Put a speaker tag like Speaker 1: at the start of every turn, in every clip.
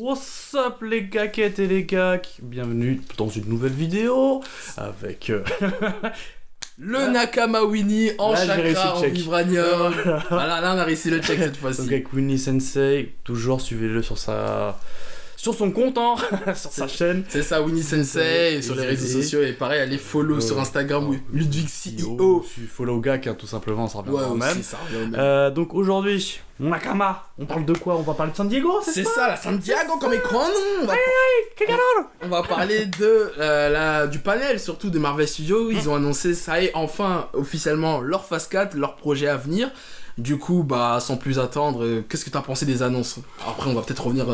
Speaker 1: What's up les gaquettes et les gacs. Bienvenue dans une nouvelle vidéo avec
Speaker 2: le Nakama Winnie en chakra, en vibranium. Voilà, là on a réussi le check cette fois-ci.
Speaker 1: Donc avec Winnie Sensei, toujours suivez-le sur son compte, hein, sur sa chaîne.
Speaker 2: C'est ça, Winnie Sensei, sur les réseaux sociaux. Et pareil, allez follow sur Instagram, Ludwig CEO.
Speaker 1: Follow Gak, hein, tout simplement, ça revient
Speaker 2: au
Speaker 1: même.
Speaker 2: ça revient au même.
Speaker 1: Donc aujourd'hui, Nakama, on parle de quoi? On va parler de San Diego,
Speaker 2: c'est ça, la San Diego comme écran. On va parler du panel, surtout de Marvel Studios. Ils ont annoncé, ça y est, enfin, officiellement, leur phase 4, leur projet à venir. Du coup, sans plus attendre, qu'est-ce que t'as pensé des annonces? Après, on va peut-être revenir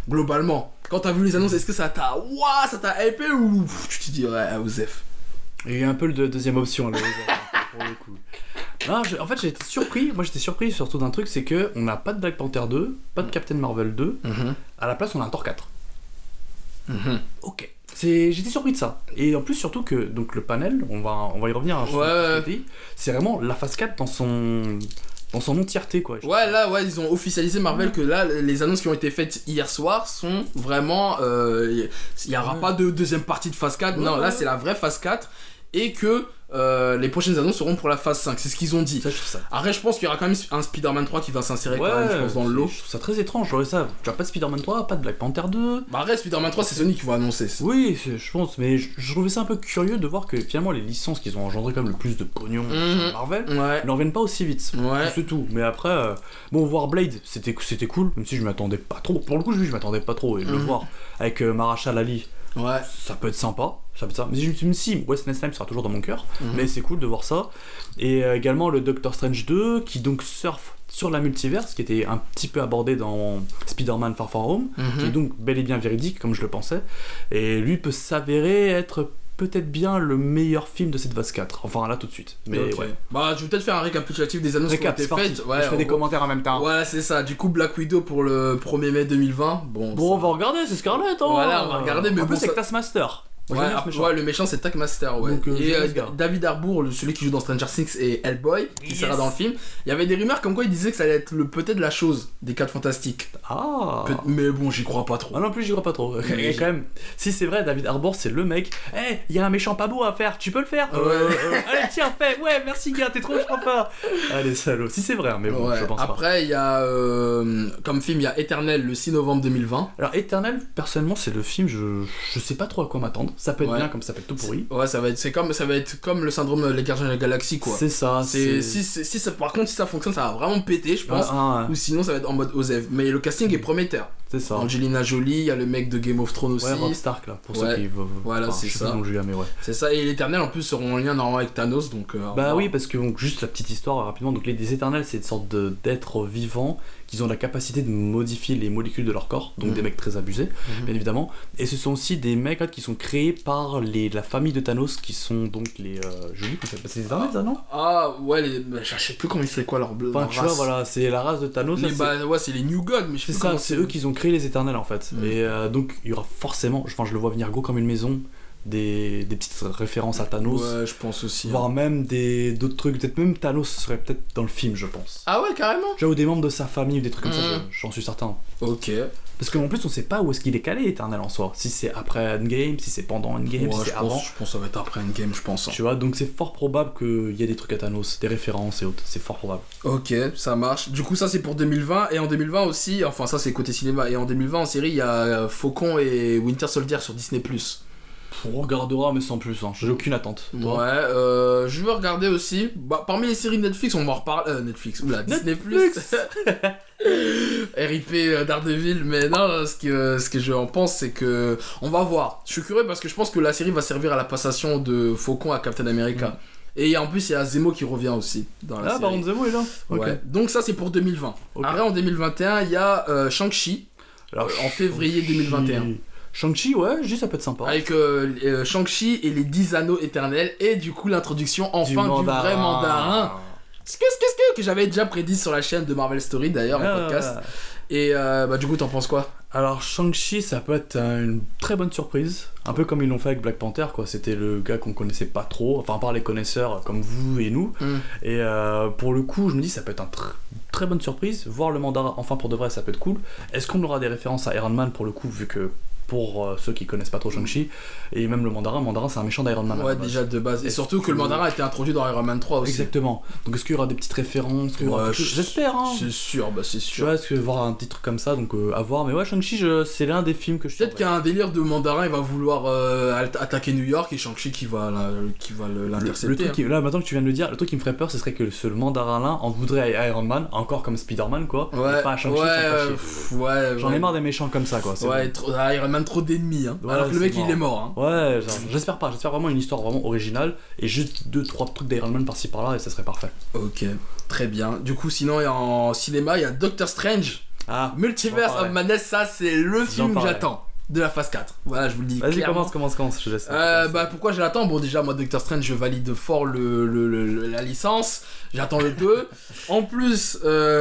Speaker 2: globalement. Quand t'as vu les annonces, est-ce que ça t'a hypé ou tu te dis, ouais, Osef?
Speaker 1: Il y a eu un peu de deuxième option, là, pour le coup. Non, en fait, j'ai été surpris. Moi, j'étais surpris surtout d'un truc, c'est que on n'a pas de Black Panther 2, pas de Captain Marvel 2. À la place, on a un Thor 4. Ok. J'étais surpris de ça. Et en plus, surtout que donc le panel, on va y revenir. Hein, c'est vraiment la phase 4 dans son entièreté, quoi.
Speaker 2: Ils ont officialisé Marvel que là, les annonces qui ont été faites hier soir sont vraiment... Il n'y aura pas de deuxième partie de phase 4. Non, là, c'est la vraie phase 4. Et que les prochaines annonces seront pour la phase 5. C'est ce qu'ils ont dit. Après, je pense qu'il y aura quand même un Spider-Man 3 qui va s'insérer quand même, je pense, dans le lot.
Speaker 1: Je trouve ça très étrange. Tu vois, pas de Spider-Man 3, pas de Black Panther 2.
Speaker 2: Arrête, Spider-Man 3, c'est Sony qui va annoncer.
Speaker 1: Oui, je pense. Mais je trouvais ça un peu curieux de voir que finalement, les licences qui ont engendré comme le plus de pognon chez Marvel ne reviennent pas aussi vite. C'est tout. Mais après, voir Blade, c'était cool, même si je m'attendais pas trop. Pour le coup, je m'attendais pas trop. Et le voir avec Marshall Ali. Ça peut être sympa, mais je me dis, Wesley Snipes sera toujours dans mon cœur, mais c'est cool de voir ça. Et également le Doctor Strange 2 qui donc surfe sur la multiverse, qui était un petit peu abordé dans Spider-Man Far From Home, qui est donc bel et bien véridique comme je le pensais, et lui peut s'avérer être peut-être bien le meilleur film de cette phase 4, enfin là tout de suite. Mais
Speaker 2: je vais peut-être faire un récapitulatif des annonces qui ont été faites.
Speaker 1: Je fais des commentaires en même temps.
Speaker 2: Voilà, c'est ça. Du coup, Black Widow pour le 1er mai 2020. Bon,
Speaker 1: on va regarder, c'est Scarlett. Hein.
Speaker 2: Voilà, on va regarder, mais
Speaker 1: c'est que Taskmaster.
Speaker 2: Le méchant c'est Taskmaster, Donc, et David Harbour, celui qui joue dans Stranger Things et Hellboy, qui sera dans le film. Il y avait des rumeurs comme quoi il disait que ça allait être peut-être la chose des 4 Fantastiques. Mais bon, j'y crois pas trop.
Speaker 1: Non plus, j'y crois pas trop. Et quand même, si c'est vrai, David Harbour c'est le mec. Il y a un méchant pas beau à faire, tu peux le faire. Allez, tiens, fais. Ouais, merci gars, t'es trop sympa. Allez, salaud. Si c'est vrai, mais bon, je pense pas.
Speaker 2: Après, il y a comme film, il y a Éternel le 6 novembre 2020.
Speaker 1: Alors, Éternel, personnellement, c'est le film, je sais pas trop à quoi m'attendre. Ça peut être bien comme ça peut être tout pourri.
Speaker 2: Ça va être comme le syndrome Les Gardiens de la Galaxie, quoi.
Speaker 1: C'est ça.
Speaker 2: Par contre, si ça fonctionne, ça va vraiment péter, je pense. Ou sinon, ça va être en mode Osef. Mais le casting est prometteur.
Speaker 1: C'est ça.
Speaker 2: Angelina Jolie, il y a le mec de Game of Thrones aussi.
Speaker 1: Rob Stark, là, pour ceux qui veulent.
Speaker 2: Voilà, c'est ça. C'est ça. Et les Éternels, en plus, seront en lien normalement avec Thanos, donc.
Speaker 1: Oui, parce que donc, juste la petite histoire rapidement. Donc les Éternels, c'est une sorte d'êtres vivants qui ont la capacité de modifier les molécules de leur corps, donc des mecs très abusés, bien évidemment. Et ce sont aussi des mecs qui sont créés par la famille de Thanos, qui sont donc les Jolie, c'est les Éternels, ça, non?
Speaker 2: Je sais plus comment ils c'est quoi leur
Speaker 1: race. Tu vois, voilà, c'est la race de Thanos.
Speaker 2: C'est les New Gods, mais je sais
Speaker 1: c'est ça, c'est eux qui ont créé les Éternels en fait. Et donc il y aura forcément, je le vois venir gros comme une maison. Des petites références à Thanos.
Speaker 2: Ouais, je pense aussi.
Speaker 1: Voire même d'autres trucs. Peut-être même Thanos serait peut-être dans le film, je pense.
Speaker 2: Ah ouais, carrément.
Speaker 1: Ou des membres de sa famille ou des trucs comme ça, j'en suis certain.
Speaker 2: Ok.
Speaker 1: Parce qu'en plus, on sait pas où est-ce qu'il est calé, Éternel en soi. Si c'est après Endgame, si c'est pendant Endgame, si c'est avant.
Speaker 2: Je pense que ça va être après Endgame, je pense.
Speaker 1: Tu vois, donc c'est fort probable qu'il y ait des trucs à Thanos, des références et autres. C'est fort probable.
Speaker 2: Ok, ça marche. Du coup, ça c'est pour 2020. Et en 2020 aussi, enfin ça c'est côté cinéma. Et en 2020 en série, il y a Faucon et Winter Soldier sur Disney+.
Speaker 1: On regardera mais sans plus, j'ai aucune attente.
Speaker 2: Je vais regarder aussi. Parmi les séries Netflix, on va en reparler. Disney+. RIP Daredevil, mais non, ce que je en pense, c'est que on va voir. Je suis curieux parce que je pense que la série va servir à la passation de Faucon à Captain America. Et en plus, il y a Zemo qui revient aussi dans la série.
Speaker 1: Baron Zemo est là.
Speaker 2: Ouais. Donc ça, c'est pour 2020. Après, en 2021, il y a Shang-Chi. En février 2021.
Speaker 1: Shang-Chi, je dis ça peut être sympa.
Speaker 2: Avec Shang-Chi et les 10 anneaux éternels, et du coup l'introduction enfin du vrai mandarin. Que j'avais déjà prédit sur la chaîne de Marvel Story d'ailleurs, en podcast. Et du coup, t'en penses quoi? Alors,
Speaker 1: Shang-Chi, ça peut être une très bonne surprise. Un peu comme ils l'ont fait avec Black Panther, quoi. C'était le gars qu'on connaissait pas trop, enfin, à part les connaisseurs comme vous et nous. Et pour le coup, je me dis, ça peut être un très bonne surprise. Voir le mandarin enfin pour de vrai, ça peut être cool. Est-ce qu'on aura des références à Iron Man pour le coup, vu que pour ceux qui connaissent pas trop Shang-Chi, et même le mandarin c'est un méchant d'Iron Man.
Speaker 2: Ouais, déjà de base. Et surtout que le mandarin a été introduit dans Iron Man 3 aussi.
Speaker 1: Exactement. Donc est-ce qu'il y aura des petites références? J'espère, hein.
Speaker 2: C'est sûr, c'est sûr.
Speaker 1: Tu vois, est-ce que voir un petit truc comme ça, donc à voir. Mais ouais, Shang-Chi, c'est l'un des films que je
Speaker 2: Peut-être qu'il y a un délire de mandarin, il va vouloir attaquer New York et Shang-Chi qui va l'intercepter.
Speaker 1: Le truc là, maintenant que tu viens de le dire, le truc qui me ferait peur, ce serait que ce mandarin là en voudrait à Iron Man, encore comme Spider-Man quoi.
Speaker 2: Ouais,
Speaker 1: pas à Shang-Chi. J'en ai marre des méchants comme ça quoi.
Speaker 2: Ouais, Iron Man trop d'ennemis, hein. Alors que le mec il est mort, hein.
Speaker 1: Ouais, j'espère pas, j'espère vraiment une histoire vraiment originale et juste 2-3 trucs d'Iron Man par-ci par-là et ça serait parfait.
Speaker 2: Ok, très bien. Du coup, sinon en cinéma, il y a Doctor Strange. Multiverse of Madness, ça c'est le film que j'attends de la phase 4. Voilà, je vous le dis.
Speaker 1: Vas-y, commence, je laisse.
Speaker 2: Pourquoi je l'attends? Bon, déjà, moi, Doctor Strange, je valide fort la licence. J'attends le 2. En plus,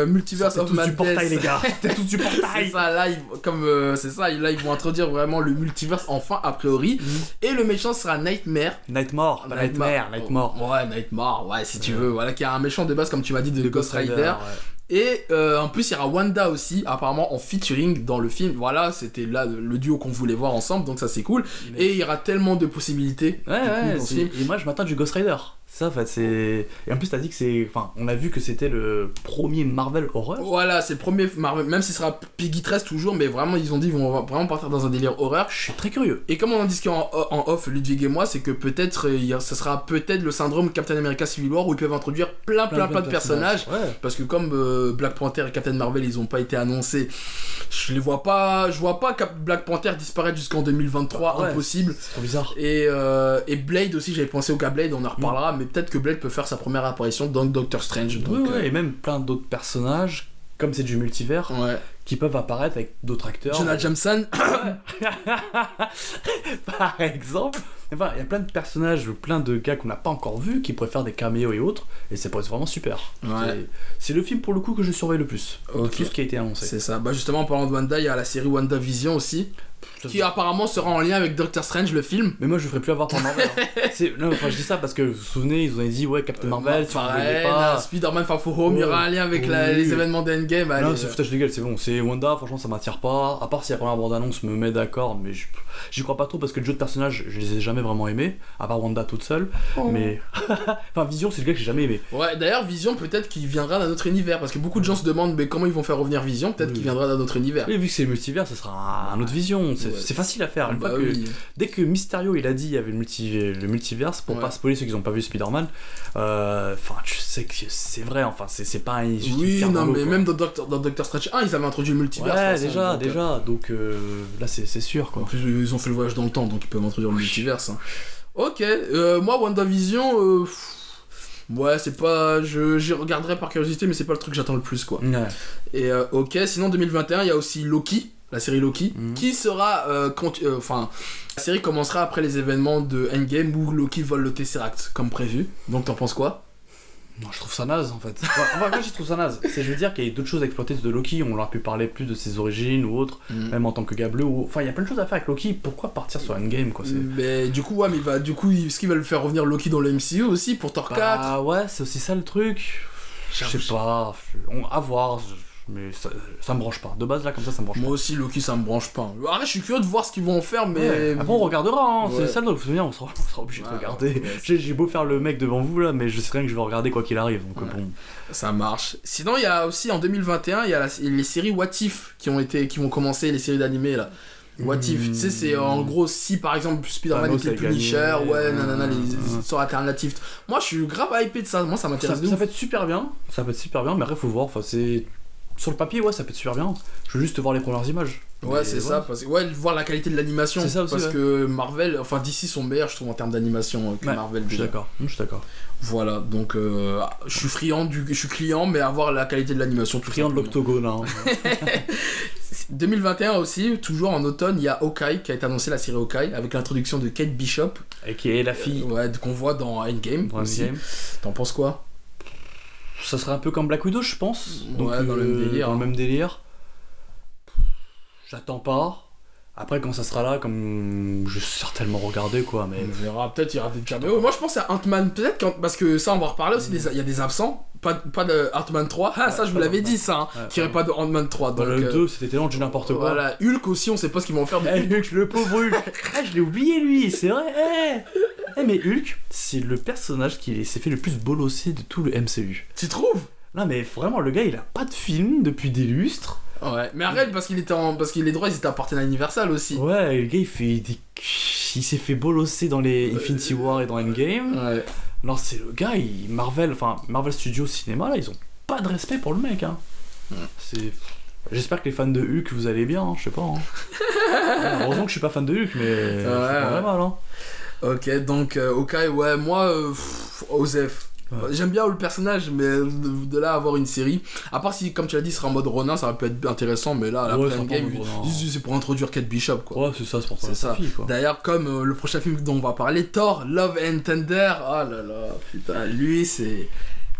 Speaker 2: Multiverse of Madness.
Speaker 1: Du portail, les gars.
Speaker 2: T'es tous du portail. C'est ça, là, là, ils vont introduire vraiment le multiverse enfin, a priori. Et le méchant sera Nightmare.
Speaker 1: Nightmare.
Speaker 2: Ouais, Nightmare, ouais, si tu veux. Voilà, qui a un méchant de base, comme tu m'as dit, de Ghost Rider. Ouais. Et en plus, il y aura Wanda aussi, apparemment en featuring dans le film. Voilà, c'était là le duo qu'on voulait voir ensemble, donc ça c'est cool. Et il y aura tellement de possibilités.
Speaker 1: Ouais, et moi je m'attends du Ghost Rider. Ça, en fait, c'est. Et en plus, t'as dit que c'est. Enfin, on a vu que c'était le premier Marvel horreur.
Speaker 2: Voilà, c'est le premier Marvel, même s'il sera PG-13 toujours, mais vraiment, ils ont dit qu'ils vont vraiment partir dans un délire horreur.
Speaker 1: Je suis très curieux.
Speaker 2: Et comme on en discutait en off, Ludwig et moi, c'est que peut-être, ça sera peut-être le syndrome Captain America Civil War où ils peuvent introduire plein de personnages. Ouais. Parce que comme Black Panther et Captain Marvel, ils ont pas été annoncés, je vois pas Black Panther disparaître jusqu'en 2023, impossible.
Speaker 1: C'est trop bizarre.
Speaker 2: Et Blade aussi, j'avais pensé au cas Blade, on en reparlera, mais peut-être que Blade peut faire sa première apparition dans Doctor Strange. Donc,
Speaker 1: et même plein d'autres personnages, comme c'est du multivers, qui peuvent apparaître avec d'autres acteurs.
Speaker 2: Jonah Jameson.
Speaker 1: Par exemple. Enfin, il y a plein de personnages, plein de gars qu'on n'a pas encore vus, qui pourraient faire des caméos et autres, et ça pourrait être vraiment super.
Speaker 2: Ouais.
Speaker 1: C'est le film pour le coup que je surveille le plus. Tout ce qui a été annoncé.
Speaker 2: C'est ça. Justement, en parlant de Wanda, il y a la série WandaVision aussi. Qui apparemment sera en lien avec Doctor Strange, le film.
Speaker 1: Mais moi je ferais plus avoir pour Marvel. Non, enfin je dis ça parce que vous vous souvenez, ils ont dit Captain Marvel, si vous voyez pas.
Speaker 2: Spider-Man Far From Home, il y aura un lien avec les événements d'Endgame.
Speaker 1: Non, c'est foutage de gueule, c'est bon. C'est Wanda, franchement ça m'attire pas. À part si la première bande-annonce me met d'accord, mais j'y crois pas trop parce que le jeu de personnages, je les ai jamais vraiment aimés. À part Wanda toute seule. Mais. Enfin, Vision, c'est le gars que j'ai jamais aimé.
Speaker 2: Ouais, d'ailleurs, Vision, peut-être qu'il viendra d'un autre univers parce que beaucoup de gens se demandent mais comment ils vont faire revenir Vision. Peut-être qu'il viendra d'un autre univers.
Speaker 1: Et vu que c'est multivers, ça sera un autre Vision. C'est facile à faire. Dès que Mysterio il a dit il y avait le multiverse, pour pas spoiler ceux qui n'ont pas vu Spider-Man, enfin tu sais que c'est vrai, enfin c'est pas un.
Speaker 2: Oui, non, mais même dans Doctor Strange 1, ils avaient introduit le multiverse.
Speaker 1: Ouais, déjà, donc là c'est sûr quoi.
Speaker 2: En plus, ils ont fait le voyage dans le temps, donc ils peuvent introduire le multiverse. Hein. Ok, moi WandaVision. Ouais, c'est pas. J'y regarderai par curiosité, mais c'est pas le truc que j'attends le plus quoi.
Speaker 1: Ouais.
Speaker 2: Et ok, sinon 2021, il y a aussi Loki. La série Loki, qui sera la série commencera après les événements de Endgame où Loki vole le Tesseract comme prévu. Donc t'en penses quoi?
Speaker 1: Non, je trouve ça naze en fait. Enfin, moi je trouve ça naze. Je veux dire qu'il y a d'autres choses à exploiter de Loki, on leur a pu parler plus de ses origines ou autre, même en tant que gars bleu ou... Enfin, il y a plein de choses à faire avec Loki, pourquoi partir sur Endgame quoi, c'est...
Speaker 2: Mais du coup, est-ce qu'il va le faire revenir Loki dans le MCU aussi pour Thor 4?
Speaker 1: Ah ouais, c'est aussi ça le truc. Je sais pas, à voir. Mais ça me branche pas. De base, là, comme ça me branche pas.
Speaker 2: Moi aussi, Loki, ça me branche pas. Arrête, je suis curieux de voir ce qu'ils vont en faire, mais...
Speaker 1: Après, on regardera, hein. C'est ça, donc, on sera obligé de regarder. J'ai beau faire le mec devant vous, là, mais je sais rien que je vais regarder quoi qu'il arrive, donc bon...
Speaker 2: Ça marche. Sinon, il y a aussi, en 2021, il y a les séries What If qui vont commencer, les séries d'animés, là. What If, tu sais, c'est en gros si par exemple Spider-Man était le Punisher, les histoires alternatives. Moi je suis grave hypé de ça, moi ça m'intéresse.
Speaker 1: Ça peut être super bien, mais après faut voir, enfin c'est. Sur le papier, ça peut être super bien. Je veux juste voir les premières images.
Speaker 2: Ouais, c'est ça, parce que voir la qualité de l'animation.
Speaker 1: C'est ça aussi,
Speaker 2: parce que Marvel, enfin DC sont meilleurs, je trouve, en termes d'animation que Marvel.
Speaker 1: Je suis d'accord.
Speaker 2: Voilà, donc je suis client, mais à voir la qualité de l'animation.
Speaker 1: Friand de l'octogone, hein.
Speaker 2: 2021 aussi, toujours en automne, il y a Hawkeye qui a été annoncé, la série Hawkeye, avec l'introduction de Kate Bishop.
Speaker 1: Et qui est la fille.
Speaker 2: Qu'on voit dans Endgame aussi. T'en penses quoi?
Speaker 1: Ça serait un peu comme Black Widow, je pense. Donc,
Speaker 2: dans le même délire.
Speaker 1: Dans le même délire. J'attends pas. Après, quand ça sera là, comme je vais certainement regarder, quoi, mais...
Speaker 2: On verra, peut-être il y aura des caméos. Moi, je pense à Ant-Man, peut-être, parce que ça, on va en reparler aussi, il y a des absents. Pas de Ant-Man 3. Ah, ça, je vous l'avais dit, ça, qu'il n'y aurait pas de Ant-Man 3. Donc,
Speaker 1: le 2, c'était tellement du n'importe quoi.
Speaker 2: Voilà, Hulk aussi, on sait pas ce qu'ils vont en faire.
Speaker 1: Hulk, le pauvre Hulk. Je l'ai oublié, lui, c'est vrai. Mais Hulk, c'est le personnage qui s'est fait le plus bolosser de tout le MCU.
Speaker 2: Tu trouves?
Speaker 1: Non, mais vraiment, le gars, il a pas de film depuis des lustres.
Speaker 2: Ouais, mais arrête, parce que les droits, ils étaient appartenus à Universal aussi.
Speaker 1: Ouais, le gars, il s'est fait bolosser dans les Infinity War et dans Endgame.
Speaker 2: Ouais.
Speaker 1: Non, c'est le gars, Marvel Studios Cinéma, là, ils ont pas de respect pour le mec, hein. J'espère que les fans de Hulk, vous allez bien, hein, je sais pas. Hein. Heureusement que je suis pas fan de Hulk, mais c'est pas mal, hein.
Speaker 2: Ok, donc, ouais, moi, Osef. Ouais. J'aime bien le personnage, mais de là à avoir une série, à part si, comme tu l'as dit, ce sera en mode Ronin, ça va peut être intéressant, mais là, la game, c'est pour introduire Kate Bishop, quoi.
Speaker 1: Ouais, c'est ça, c'est pour
Speaker 2: ça. Fille, quoi. D'ailleurs, comme le prochain film dont on va parler, Thor, Love and Thunder, oh là là, putain, lui, c'est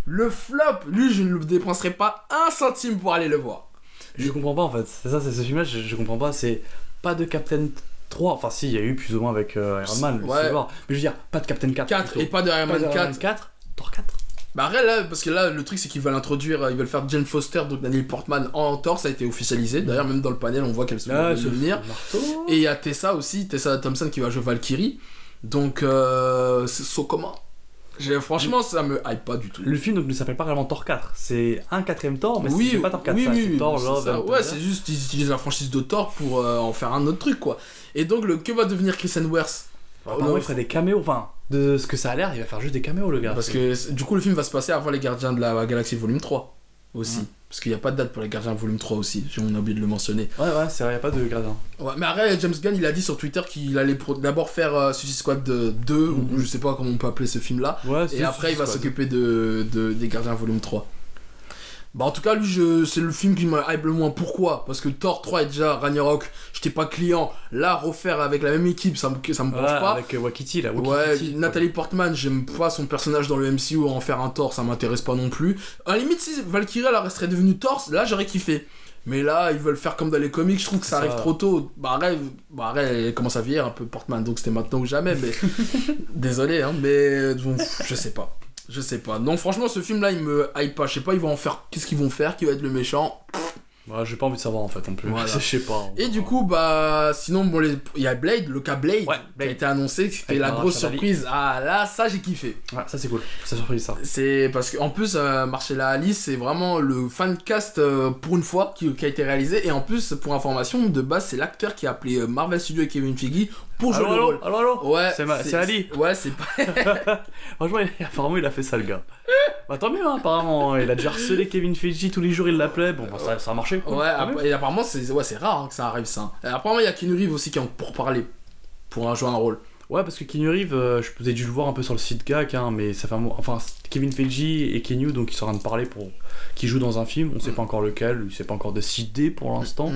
Speaker 2: le flop. Lui, je ne le dépenserai pas un centime pour aller le voir.
Speaker 1: Je comprends pas, en fait. C'est ça, c'est ce film-là, je comprends pas. C'est pas de Captain 3, enfin si, il y a eu plus ou moins avec Iron Man,
Speaker 2: ouais.
Speaker 1: Mais je veux dire, pas de Captain 4
Speaker 2: et pas de Iron Man 4.
Speaker 1: Thor 4.
Speaker 2: Bah après là, parce que là le truc c'est qu'ils veulent faire Jane Foster, donc Daniel Portman en Thor, ça a été officialisé. D'ailleurs même dans le panel on voit qu'elle se va venir. Et il y a Tessa Thompson qui va jouer Valkyrie. Donc c'est comment. Franchement ça me hype pas du tout.
Speaker 1: Le film donc ne s'appelle pas vraiment Thor 4, c'est un quatrième Thor, mais c'est pas Thor 4, c'est Thor Love.
Speaker 2: Ouais, c'est juste ils utilisent la franchise de Thor pour en faire un autre truc quoi. Et donc que va devenir Chris Hemsworth?
Speaker 1: Il ferait des caméos, enfin, de ce que ça a l'air, il va faire juste des caméos, le gars.
Speaker 2: Parce que du coup, le film va se passer avant les Gardiens de la Galaxie Volume 3 aussi. Parce qu'il n'y a pas de date pour les Gardiens Volume 3 aussi, on a oublié de le mentionner.
Speaker 1: Ouais, c'est vrai, il n'y a pas de Gardiens.
Speaker 2: Ouais, mais après, James Gunn, il a dit sur Twitter qu'il allait d'abord faire Suicide Squad 2, ou je sais pas comment on peut appeler ce film-là.
Speaker 1: Ouais,
Speaker 2: et après, il va s'occuper des Gardiens Volume 3. Bah en tout cas lui c'est le film qui m'a hype le moins. Pourquoi? Parce que Thor 3 est déjà Ragnarok, j'étais pas client. Là refaire avec la même équipe ça me branche pas.
Speaker 1: Avec Wakiti là.
Speaker 2: Nathalie Portman, j'aime pas son personnage dans le MCU, en faire un Thor ça m'intéresse pas non plus. À la limite si Valkyrie elle resterait devenue Thor, là j'aurais kiffé. Mais là ils veulent faire comme dans les comics, je trouve que ça arrive trop tôt. Bah elle commence à vieillir un peu Portman, donc c'était maintenant ou jamais, mais désolé hein, mais bon, je sais pas. Non, franchement, ce film-là, il me hype pas. Je sais pas, ils vont en faire. Qu'est-ce qu'ils vont faire? Qui va être le méchant?
Speaker 1: Ouais, j'ai pas envie de savoir en fait non plus.
Speaker 2: Voilà.
Speaker 1: Je sais pas.
Speaker 2: Et du coup, sinon, il y a Blade, le cas Blade, qui a été annoncé. C'était la grosse surprise. Ah là, ça, j'ai kiffé.
Speaker 1: Ouais, ça, c'est cool. C'est surprise, ça.
Speaker 2: C'est parce qu'en plus, Marcella Alice, c'est vraiment le fancast pour une fois qui a été réalisé. Et en plus, pour information, de base, c'est l'acteur qui a appelé Marvel Studios et Kevin Feige pour jouer le rôle.
Speaker 1: Allô. Ouais, c'est Ali.
Speaker 2: Ouais, c'est pas.
Speaker 1: Franchement, apparemment, il a fait ça, le gars. Bah, tant mieux, hein, apparemment. Il a déjà harcelé Kevin Feige tous les jours, il l'appelait. Bon, bah, ça a marché. Quoi.
Speaker 2: Ouais, et apparemment, c'est rare hein, que ça arrive, ça. Et apparemment, il y a Keanu Reeves aussi qui est pour parler, pour jouer un rôle.
Speaker 1: Ouais, parce que Keanu Reeves, vous avez dû le voir un peu sur le site GAC, hein, mais ça fait un moment. Enfin, Kevin Feige et Keanu, donc ils sont en train de parler pour qu'ils jouent dans un film. On sait pas encore lequel, il s'est pas encore décidé pour l'instant.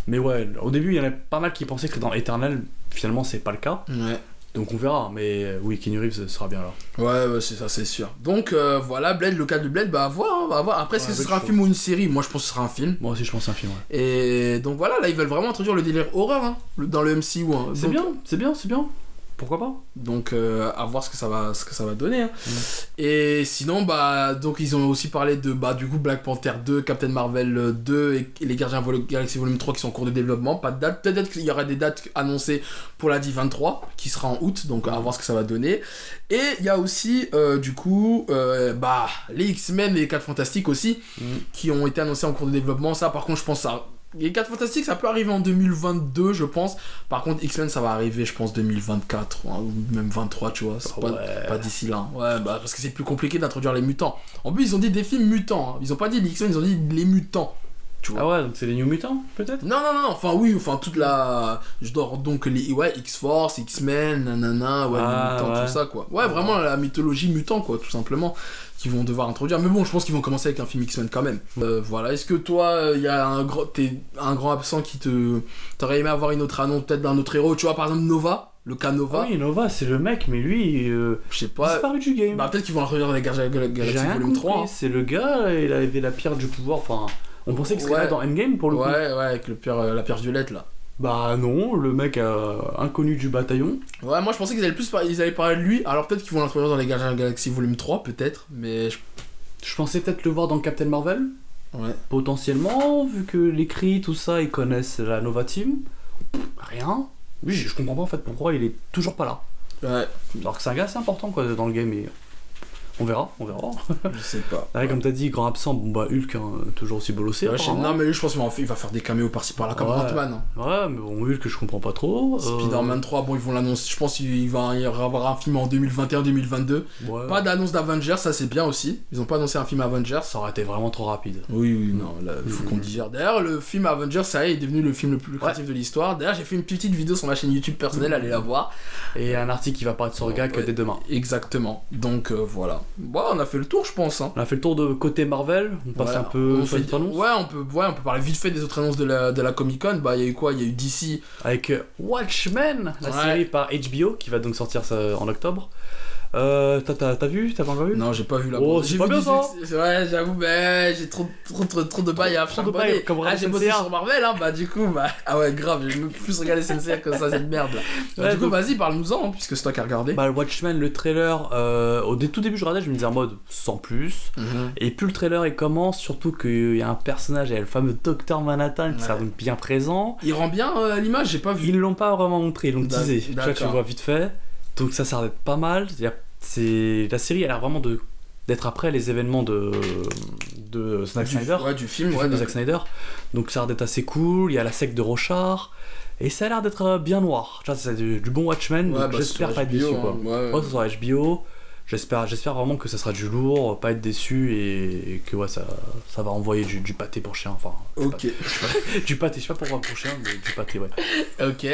Speaker 1: Mais ouais, au début, il y en a pas mal qui pensaient que dans Eternal, finalement, c'est pas le cas.
Speaker 2: Ouais.
Speaker 1: Donc on verra, mais oui, Keanu Reeves sera bien là.
Speaker 2: Ouais, c'est ça, c'est sûr. Donc voilà, Blade, le cas de Blade, bah à voir. Après, est-ce que ce sera un film ou une série? Moi, je pense que ce sera un film.
Speaker 1: Moi aussi, je pense que c'est un film, ouais.
Speaker 2: Et donc voilà, là, ils veulent vraiment introduire le délire horreur hein, dans le MCU. Hein.
Speaker 1: C'est bien. Pourquoi pas?
Speaker 2: Donc à voir ce que ça va donner. Hein. Et sinon, donc ils ont aussi parlé de du coup Black Panther 2, Captain Marvel 2 et les Gardiens Galaxy Volume 3 qui sont en cours de développement. Pas de date. Peut-être qu'il y aura des dates annoncées pour la D23 qui sera en août. Donc à voir ce que ça va donner. Et il y a aussi du coup les X-Men et les 4 Fantastiques aussi qui ont été annoncés en cours de développement. Ça par contre je pense ça. Les 4 Fantastiques ça peut arriver en 2022 je pense. Par contre X-Men ça va arriver je pense 2024 hein, ou même 23 tu vois. C'est pas d'ici là. Ouais parce que c'est plus compliqué d'introduire les mutants. En plus ils ont dit des films mutants. Hein. Ils ont pas dit les X-Men, ils ont dit les mutants. Tu vois.
Speaker 1: Ah ouais donc c'est les New Mutants peut-être?
Speaker 2: Non enfin toute la. Je dors donc les X-Force, X-Men, nanana, les mutants tout ça quoi. Ouais vraiment la mythologie mutant quoi tout simplement. Qu'ils vont devoir introduire, mais bon je pense qu'ils vont commencer avec un film X-Men quand même. Voilà, est-ce que toi il y a t'es un grand absent qui t'aurais aimé avoir une autre annonce peut-être d'un autre héros, tu vois par exemple Nova, le cas Nova?
Speaker 1: Oui Nova c'est le mec mais lui
Speaker 2: je sais pas,
Speaker 1: disparu du game.
Speaker 2: Peut-être qu'ils vont introduire les Gardiens Galaxy Volume 3 hein.
Speaker 1: C'est le gars, il avait la pierre du pouvoir, enfin on pensait que ce serait dans Endgame pour le coup.
Speaker 2: Ouais avec la pierre violette là.
Speaker 1: Bah non, le mec inconnu du bataillon.
Speaker 2: Ouais, moi je pensais qu'ils allaient parler de lui, alors peut-être qu'ils vont l'introduire dans les Gardiens de la Galaxie volume 3, peut-être, mais...
Speaker 1: Je pensais peut-être le voir dans Captain Marvel.
Speaker 2: Ouais.
Speaker 1: Potentiellement, vu que l'écrit, tout ça, ils connaissent la Nova Team. Rien. Oui, je comprends pas en fait pourquoi il est toujours pas là.
Speaker 2: Ouais.
Speaker 1: Alors que c'est un gars assez important quoi dans le game et... On verra.
Speaker 2: Je sais pas.
Speaker 1: Ouais, comme t'as dit, grand absent, bon bah Hulk, hein, toujours aussi bolossé.
Speaker 2: Ouais, non, mais lui, je pense qu'il va faire des caméos par-ci par-là, comme Ant-Man. Hein.
Speaker 1: Ouais, mais bon, Hulk, je comprends pas trop.
Speaker 2: Spider-Man 3, bon, ils vont l'annoncer. Je pense qu'il va y avoir un film en 2021-2022. Ouais. Pas d'annonce d'Avengers, ça c'est bien aussi. Ils ont pas annoncé un film Avengers.
Speaker 1: Ça aurait été vraiment trop rapide.
Speaker 2: Oui, non, là, il faut qu'on digère. D'ailleurs, le film Avengers, ça y est, est devenu le film le plus lucratif de l'histoire. D'ailleurs, j'ai fait une petite vidéo sur ma chaîne YouTube personnelle, allez la voir.
Speaker 1: Et un article qui va paraître sur le GAC dès demain.
Speaker 2: Exactement. Donc voilà. Bon, on a fait le tour, je pense. Hein.
Speaker 1: On a fait le tour de côté Marvel. On passe un peu sur les annonces.
Speaker 2: Ouais, on peut parler vite fait des autres annonces de la Comic Con. Bah, il y a eu quoi? Il y a eu DC.
Speaker 1: Avec Watchmen, la série par HBO, qui va donc sortir en octobre. T'as vu? T'as pas encore vu?
Speaker 2: Non, j'ai pas vu la
Speaker 1: bande.
Speaker 2: J'ai
Speaker 1: pas bien ça.
Speaker 2: Ouais, j'avoue, mais j'ai trop de bails à charbonner. J'ai bossé sur Marvel, hein, bah du coup, ah ouais, grave, j'ai plus regardé SNCF que ça, cette merde là. Bah, du coup, vas-y, parle-nous-en, hein, puisque c'est toi qui as regardé.
Speaker 1: Bah, le Watchmen, le trailer, au tout début, je regardais, je me disais en mode sans plus. Et plus le trailer il commence, surtout qu'il y a un personnage, il y a le fameux Docteur Manhattan qui sera donc bien présent.
Speaker 2: Il rend bien l'image, j'ai pas vu.
Speaker 1: Ils l'ont pas vraiment montré, ils l'ont teasé. Tu vois vite fait. Donc ça a l'air d'être pas mal. La série a l'air vraiment d'être après les événements de Zack Snyder.
Speaker 2: Ouais, du film
Speaker 1: de Zack Snyder. Donc ça a l'air d'être assez cool. Il y a la secte de Rochard. Et ça a l'air d'être bien noir. C'est du bon Watchmen.
Speaker 2: Ouais,
Speaker 1: j'espère pas être déçu.
Speaker 2: Hein,
Speaker 1: quoi. Ouais, ça sera HBO. J'espère vraiment que ça sera du lourd, pas être déçu et que ça va envoyer du pâté pour chien. Enfin, du pâté, je sais pas pourquoi pour chien, mais du pâté, ouais.
Speaker 2: Ok,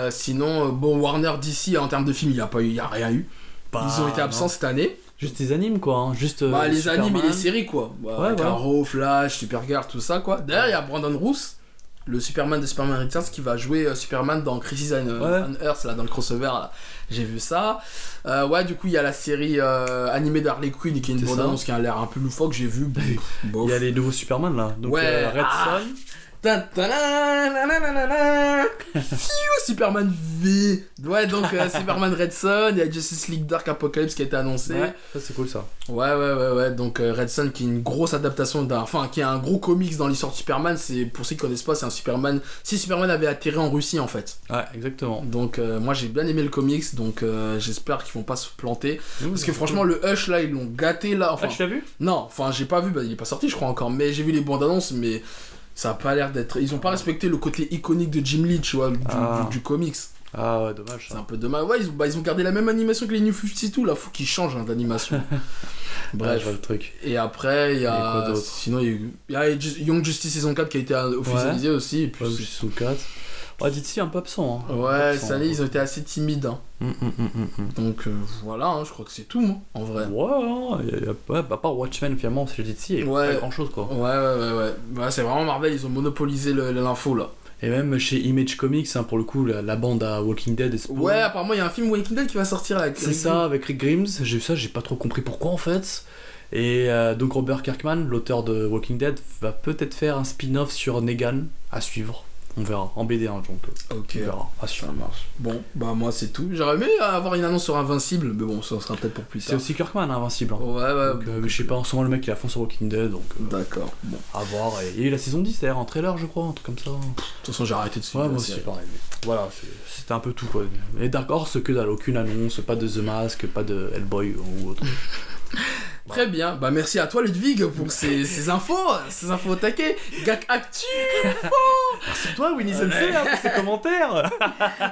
Speaker 2: sinon, Warner DC, en termes de films, il y a rien eu. Ils ont été absents cette année.
Speaker 1: Juste les animes, quoi. Hein. Juste,
Speaker 2: les
Speaker 1: Superman.
Speaker 2: animes et les séries, quoi. Arrow, Flash, Supergirl, tout ça, quoi. D'ailleurs, il y a Brandon Routh, le Superman de Superman Returns, qui va jouer Superman dans Crisis on Earth, là, dans le crossover, là. J'ai vu ça. Du coup, il y a la série animée d'Harley Quinn, qui est une bande-annonce qui a l'air un peu loufoque, j'ai vu.
Speaker 1: Il y a les nouveaux Superman, là. Donc, Red Son.
Speaker 2: Superman V. Ouais, donc Superman Red Son, il y a Justice League Dark Apocalypse qui a été annoncé.
Speaker 1: Ouais, ça c'est cool ça.
Speaker 2: Ouais. Donc Red Son qui est une grosse adaptation qui est un gros comics dans l'histoire de Superman. C'est pour ceux qui connaissent pas, c'est un Superman. Si Superman avait atterri en Russie en fait.
Speaker 1: Ouais, exactement.
Speaker 2: Donc moi j'ai bien aimé le comics, donc j'espère qu'ils vont pas se planter. Parce que franchement le Hush là ils l'ont gâté là. Enfin,
Speaker 1: tu l'as vu?
Speaker 2: Non, enfin j'ai pas vu, il est pas sorti je crois encore, mais j'ai vu les bandes annonces, mais ça a pas l'air d'être. Ils ont pas respecté le côté iconique de Jim Lee, tu vois, du comics.
Speaker 1: Ah ouais, dommage.
Speaker 2: C'est un peu dommage. Ouais, ils ont gardé la même animation que les New 52, là, faut qu'ils changent d'animation. Bref.
Speaker 1: Je vois le truc.
Speaker 2: Et après, il y a. Sinon, il y a Young Justice saison 4 qui a été officialisé aussi. Et puis,
Speaker 1: saison 4. Ouais, DC un peu absent. Hein.
Speaker 2: Ouais, cette année, ils ont été assez timides. Hein. Donc voilà, hein, je crois que c'est tout, moi, en vrai.
Speaker 1: Ouais, à part Watchmen, finalement, c'est DC, il n'y a pas grand chose, quoi.
Speaker 2: Ouais, c'est vraiment Marvel, ils ont monopolisé l'info, là.
Speaker 1: Et même chez Image Comics, hein, pour le coup, la bande à Walking Dead et Spawn.
Speaker 2: Ouais, apparemment, il y a un film Walking Dead qui va sortir avec
Speaker 1: C'est ça, avec Rick Grimes. J'ai vu ça, j'ai pas trop compris pourquoi, en fait. Et donc Robert Kirkman, l'auteur de Walking Dead, va peut-être faire un spin-off sur Negan à suivre. On verra, en BD, hein, donc
Speaker 2: ok,
Speaker 1: on verra,
Speaker 2: ça marche. Bon, bah moi c'est tout. J'aurais aimé avoir une annonce sur Invincible, mais bon, ça sera peut-être pour plus tard.
Speaker 1: C'est aussi Kirkman, Invincible. Hein.
Speaker 2: Ouais.
Speaker 1: Donc, je sais pas, en ce moment le mec il est à fond sur Walking Dead, donc...
Speaker 2: D'accord, bon.
Speaker 1: À voir, et il y a eu la saison 10 d'ailleurs, en trailer je crois, un truc comme ça.
Speaker 2: De toute façon j'ai arrêté de suivre.
Speaker 1: Ouais, moi aussi pareil. Voilà, c'était un peu tout quoi. Et Dark Horse, que dalle, aucune annonce, pas de The Mask, pas de Hellboy ou autre.
Speaker 2: Très bien, bah merci à toi Ludwig pour ces infos au taquet. Gak Actu.
Speaker 1: Merci à toi Winnie Sensei pour ces commentaires.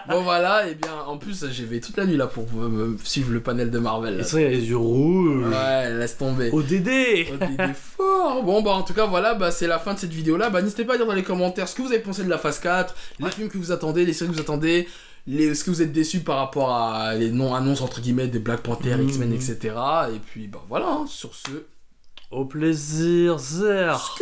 Speaker 2: Bon voilà, et bien en plus j'ai veillé toute la nuit là pour suivre le panel de Marvel.
Speaker 1: Et ça, il y a les yeux rouges.
Speaker 2: Ouais, laisse tomber.
Speaker 1: ODD
Speaker 2: fort. Bon bah en tout cas voilà, bah c'est la fin de cette vidéo là. Bah n'hésitez pas à dire dans les commentaires ce que vous avez pensé de la phase 4, les films que vous attendez, les séries que vous attendez. Est-ce que vous êtes déçus par rapport à les non-annonces entre guillemets des Black Panther, X-Men, etc. Et puis bah voilà, hein, sur ce...
Speaker 1: Au plaisir, Zer.